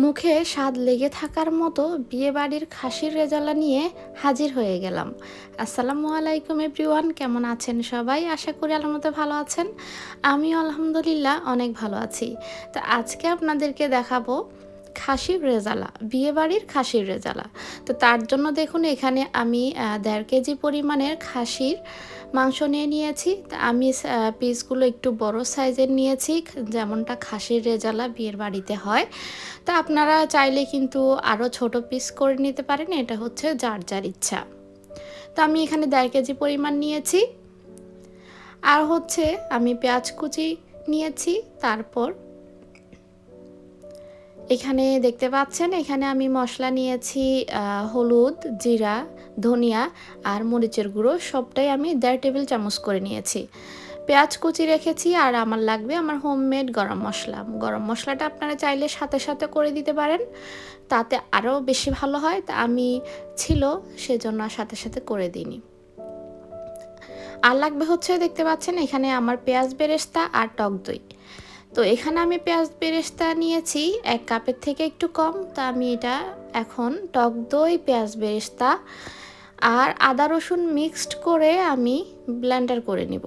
মুখে স্বাদ লেগে থাকার মতো বিয়ে বাড়ির খাসির রেজালা নিয়ে হাজির হয়ে গেলাম। আসসালামু আলাইকুম এভরিওয়ান, কেমন আছেন সবাই? আশা করি আল্লাহর মতো ভালো আছেন। আমিও আলহামদুলিল্লাহ অনেক ভালো আছি। তো আজকে আপনাদেরকে দেখাবো খাসির রেজালা, বিয়ে বাড়ির খাসির রেজালা। তো তার জন্য দেখুন এখানে আমি ১.৫ কেজি পরিমাণের খাসির মাংস নিয়ে নিয়েছি। তা আমি পিসগুলো একটু বড় সাইজের নিয়েছি, যেমনটা খাসির রেজালা বিয়ের বাড়িতে হয়। তা আপনারা চাইলে কিন্তু আরও ছোট পিস করে নিতে পারেন, এটা হচ্ছে যার যার ইচ্ছা। তো আমি এখানে ১.৫ কেজি পরিমাণ নিয়েছি। আর হচ্ছে আমি পেঁয়াজ কুচি নিয়েছি। তারপর এখানে দেখতে পাচ্ছেন, এখানে আমি মশলা নিয়েছি হলুদ, জিরা, ধনিয়া আর মরিচের গুঁড়ো, সবটাই আমি ১.৫ টেবিল চামচ করে নিয়েছি। পেঁয়াজ কুচি রেখেছি, আর আমার লাগবে আমার হোমমেড গরম মশলা। গরম মশলাটা আপনারা চাইলে সাথে সাথে করে দিতে পারেন, তাতে আরও বেশি ভালো হয়। তা আমি ছিল সেজন্য সাথে সাথে করে দিইনি। আর লাগবে হচ্ছে, দেখতে পাচ্ছেন এখানে আমার পেঁয়াজ বেরেস্তা আর টক দই। তো এখানে আমি পেঁয়াজ বেরেস্তা নিয়েছি ১ কাপের থেকে একটু কম। তা আমি এটা এখন টক দই, পেঁয়াজ বেরেস্তা আর আদা রসুন মিক্সড করে আমি ব্লেন্ডার করে নিব।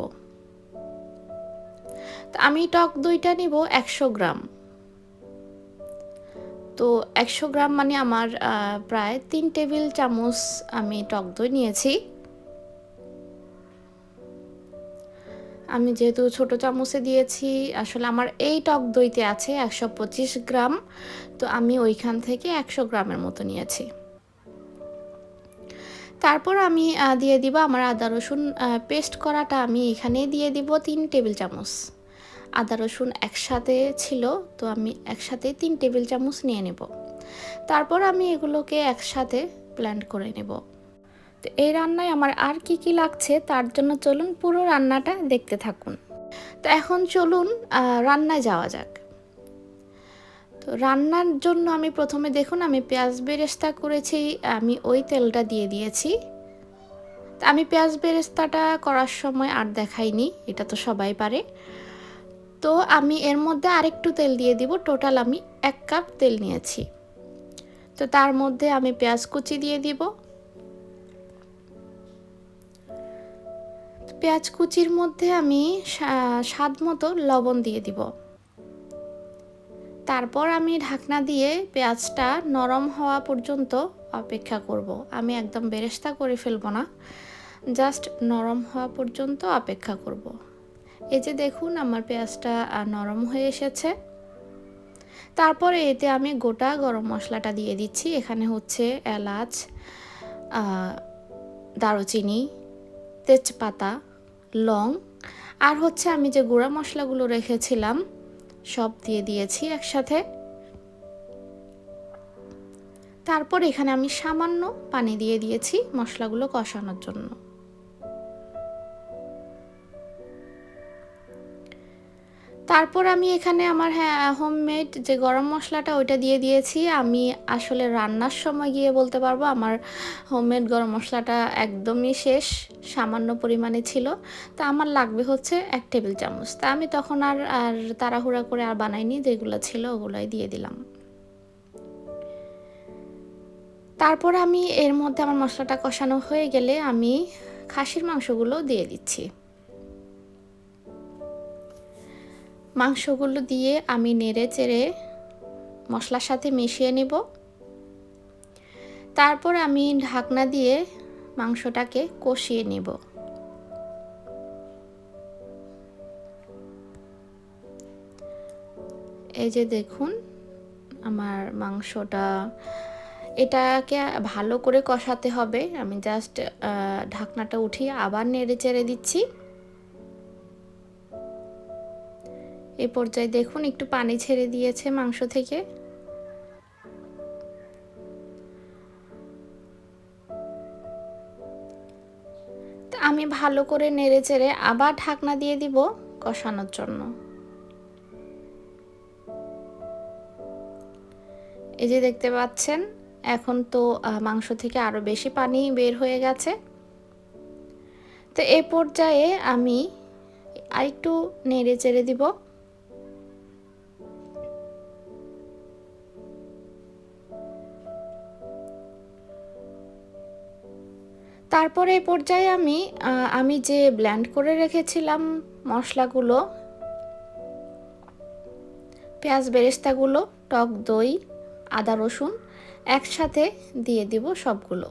তো আমি টক দইটা নিব ১০০ গ্রাম। তো ১০০ গ্রাম মানে আমার প্রায় ৩ টেবিল চামচ আমি টক দই নিয়েছি। আমি যেহেতু ছোট চামচে দিয়েছি, আসলে আমার এই টক দইতে আছে ১২৫ গ্রাম। তো আমি ওইখান থেকে ১০০ গ্রামের মতো নিয়েছি। তারপর আমি দিয়ে দিব আমার আদা রসুন পেস্ট করাটা, আমি এখানে দিয়ে দিব ৩ টেবিল চামচ। আদা রসুন একসাথে ছিল, তো আমি একসাথে ৩ টেবিল চামচ নিয়ে নেব। তারপর আমি এগুলোকে একসাথে ব্লেন্ড করে নেব। তো এই রান্নায় আমার আর কি কি লাগছে তার জন্য চলুন পুরো রান্নাটা দেখতে থাকুন। তো এখন চলুন রান্নায় যাওয়া যাক। তো রান্নার জন্য আমি প্রথমে দেখুন আমি পেঁয়াজ বেরেস্তা করেছি, আমি ওই তেলটা দিয়ে দিয়েছি। তা আমি পেঁয়াজ বেরেস্তাটা করার সময় আর দেখাইনি, এটা তো সবাই পারে। তো আমি এর মধ্যে আরেকটু তেল দিয়ে দিব, টোটাল আমি ১ কাপ তেল নিয়েছি। তো তার মধ্যে আমি পেঁয়াজ কুচি দিয়ে দিব। পেঁয়াজ কুচির মধ্যে আমি স্বাদ মতো লবণ দিয়ে দিব। তারপর আমি ঢাকনা দিয়ে পেঁয়াজটা নরম হওয়া পর্যন্ত অপেক্ষা করব। আমি একদম বেরেস্তা করে ফেলবো না, জাস্ট নরম হওয়া পর্যন্ত অপেক্ষা করব। এই যে দেখুন আমার পেঁয়াজটা নরম হয়ে এসেছে। তারপরে এতে আমি গোটা গরম মশলাটা দিয়ে দিচ্ছি। এখানে হচ্ছে এলাচ, দারুচিনি, তেজপাতা, লং আর হচ্ছে আমি যে গুঁড়া মশলাগুলো রেখেছিলাম সব দিয়ে দিয়েছি একসাথে। তারপর এখানে আমি সামান্য পানি দিয়ে দিয়েছি মশলাগুলো কষানোর জন্য। তারপর আমি এখানে আমার হোমমেড যে গরম মশলাটা ওইটা দিয়ে দিয়েছি। আমি আসলে রান্নার সময় গিয়ে বলতে পারবো আমার হোমমেড গরম মশলাটা একদমই শেষ, সামান্য পরিমাণে ছিল। তা আমার লাগবে হচ্ছে ১ টেবিল চামচ। তা আমি তখন আর আর তাড়াহুড়া করে আর বানাইনি, যেগুলো ছিল ওগুলোই দিয়ে দিলাম। তারপর আমি এর মধ্যে আমার মশলাটা কষানো হয়ে গেলে আমি খাসির মাংসগুলো দিয়ে দিচ্ছি। মাংসগুলো দিয়ে আমি নেড়ে চেড়ে মশলার সাথে মিশিয়ে নেব। তারপর আমি ঢাকনা দিয়ে মাংসটাকে কষিয়ে নেব। এই যে দেখুন আমার মাংসটা, এটাকে ভালো করে কষাতে হবে। আমি জাস্ট ঢাকনাটা উঠিয়ে আবার নেড়ে চেড়ে দিচ্ছি। এই পর্যায়ে দেখুন একটু পানি ছেড়ে দিয়েছে মাংস থেকে। আমি ভালো করে নেড়ে চেড়ে আবার ঢাকনা দিয়ে দিব কষানোর জন্য। এই যে দেখতে পাচ্ছেন এখন তো মাংস থেকে আরও বেশি পানি বের হয়ে গেছে। তো এই পর্যায়ে আমি আরেকটু নেড়ে চেড়ে দিব। তারপরে এই পর্যায়ে আমি যে ব্লেন্ড করে রেখেছিলাম মশলাগুলো, পেঁয়াজ বেরেস্তাগুলো, টক দই, আদা রসুন একসাথে দিয়ে দিব সবগুলো।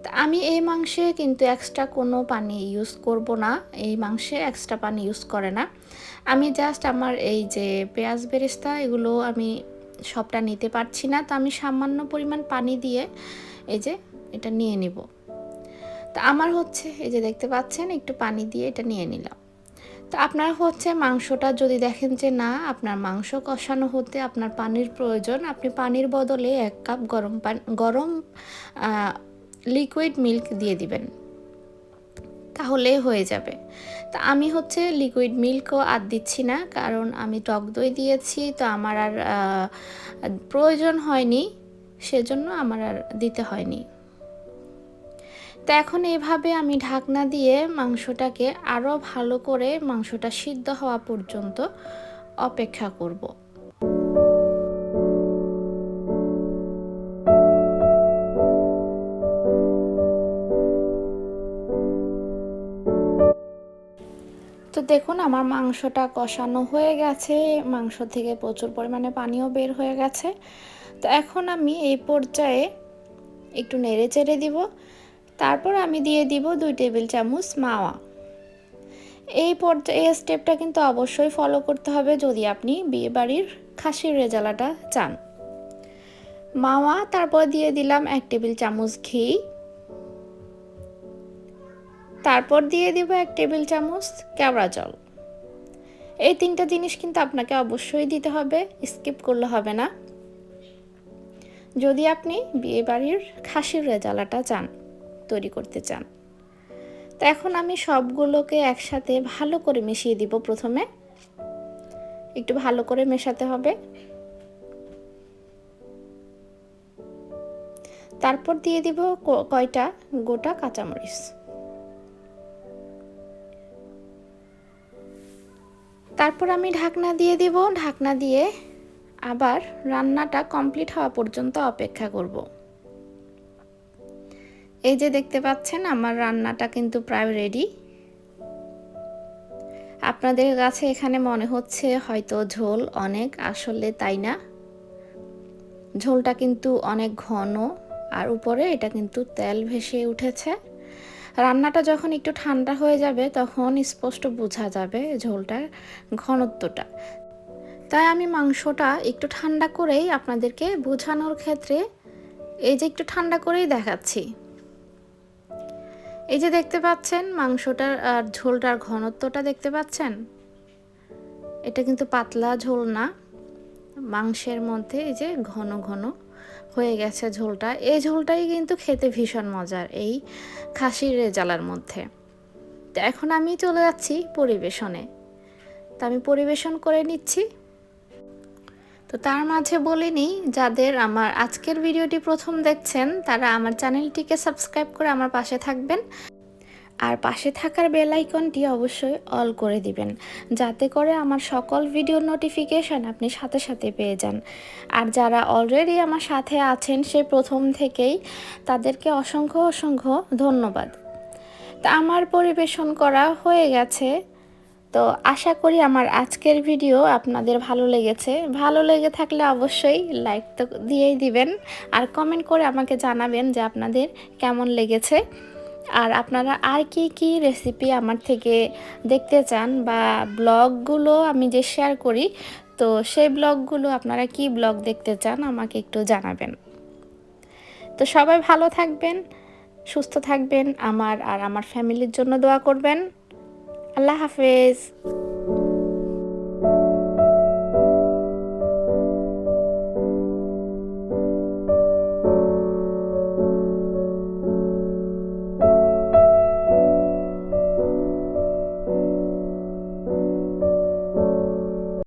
তা আমি এই মাংসে কিন্তু এক্সট্রা কোনো পানি ইউজ করব না, এই মাংসে এক্সট্রা পানি ইউজ করে না। আমি জাস্ট আমার এই যে পেঁয়াজ বেরেস্তা এগুলো আমি সবটা নিতে পারছি না, তো আমি সামান্য পরিমাণ পানি দিয়ে এই যে এটা নিয়ে নিব। তা আমার হচ্ছে এই যে দেখতে পাচ্ছেন একটু পানি দিয়ে এটা নিয়ে নিলাম। তো আপনার হচ্ছে মাংসটা যদি দেখেন যে না আপনার মাংস কষানো হতে আপনার পানির প্রয়োজন, আপনি পানির বদলে 1 কাপ গরম লিকুইড মিল্ক দিয়ে দিবেন, তাহলে হয়ে যাবে। তা আমি হচ্ছে লিকুইড মিল্কও আর দিচ্ছি না, কারণ আমি টক দই দিয়েছি, তো আমার আর প্রয়োজন হয়নি, সেজন্য আমার আর দিতে হয়নি। তো এখন এভাবে আমি ঢাকনা দিয়ে মাংসটাকে আরও ভালো করে মাংসটা সিদ্ধ হওয়া পর্যন্ত অপেক্ষা করব। তো দেখুন আমার মাংসটা কষানো হয়ে গেছে, মাংস থেকে প্রচুর পরিমাণে পানিও বের হয়ে গেছে। তো এখন আমি এই পর্যায়ে একটু নেড়ে চেড়ে দিব, তারপর আমি দিয়ে দিব 2 টেবিল চামচ মাওয়া। এই স্টেপটা কিন্তু অবশ্যই ফলো করতে হবে যদি আপনি বিয়ে বাড়ির খাসির রেজালাটা চান। মাওয়া, তারপর দিয়ে দিলাম 1 টেবিল চামচ ঘি, তারপর দিয়ে দিব 1 টেবিল চামচ কেওড়া জল। এই 3টা জিনিস কিন্তু আপনাকে অবশ্যই দিতে হবে, স্কিপ করলে হবে না যদি আপনি বিয়ে বাড়ির খাসির রেজালাটা চান, তৈরি করতে চান। তো এখন আমি সবগুলোকে একসাথে ভালো করে মিশিয়ে দিব। প্রথমে একটু ভালো করে মেশাতে হবে, তারপর দিয়ে দিব কয়টা গোটা কাঁচামরিচ। তারপর আমি ঢাকনা দিয়ে দিব, ঢাকনা দিয়ে আবার রান্নাটা কমপ্লিট হওয়া পর্যন্ত অপেক্ষা করব। এই যে দেখতে পাচ্ছেন আমার রান্নাটা কিন্তু প্রায় রেডি। আপনাদের কাছে এখানে মনে হচ্ছে হয়তো ঝোল অনেক, আসলে তাই না, ঝোলটা কিন্তু অনেক ঘন, আর উপরে এটা কিন্তু তেল ভেসে উঠেছে। রান্নাটা যখন একটু ঠান্ডা হয়ে যাবে তখন স্পষ্ট বোঝা যাবে ঝোলটার ঘনত্বটা। তাই আমি মাংসটা একটু ঠান্ডা করেই আপনাদেরকে বোঝানোর ক্ষেত্রে এই যে একটু ঠান্ডা করেই দেখাচ্ছি। এই যে দেখতে পাচ্ছেন মাংসটার আর ঝোলটার ঘনত্বটা দেখতে পাচ্ছেন, এটা কিন্তু পাতলা ঝোল না, মাংসের মধ্যে এই যে ঘন ঘন হয়ে গেছে ঝোলটা। এই ঝোলটাই কিন্তু খেতে ভীষণ মজার এই খাসির রেজালার মধ্যে। তো এখন আমি চলে যাচ্ছি পরিবেশনে, তো আমি পরিবেশন করে নিচ্ছি। তো তার মাঝে বলে নিই, যাদের আমার আজকের ভিডিওটি প্রথম দেখছেন তারা আমার চ্যানেলটিকে সাবস্ক্রাইব করে আমার পাশে থাকবেন, আর পাশে থাকার বেল আইকনটি অবশ্যই অল করে দিবেন, যাতে করে আমার সকল ভিডিও নোটিফিকেশন আপনি সাথে সাথে পেয়ে যান। আর যারা অলরেডি আমার সাথে আছেন সে প্রথম থেকেই, তাদেরকে অসংখ্য অসংখ্য ধন্যবাদ। তা আমার পরিবেশন করা হয়ে গেছে, তো আশা করি আমার আজকের ভিডিও আপনাদের ভালো লেগেছে। ভালো লেগে থাকলে অবশ্যই লাইক তো দিয়েই দিবেন, আর কমেন্ট করে আমাকে জানাবেন যে আপনাদের কেমন লেগেছে, আর আপনারা আর কি কি রেসিপি আমার থেকে দেখতে চান, বা ব্লগগুলো আমি যে শেয়ার করি, তো সেই ব্লগগুলো আপনারা কি ব্লগ দেখতে চান আমাকে একটু জানাবেন। তো সবাই ভালো থাকবেন, সুস্থ থাকবেন, আমার আর আমার ফ্যামিলির জন্য দোয়া করবেন। আল্লাহ হাফেজ।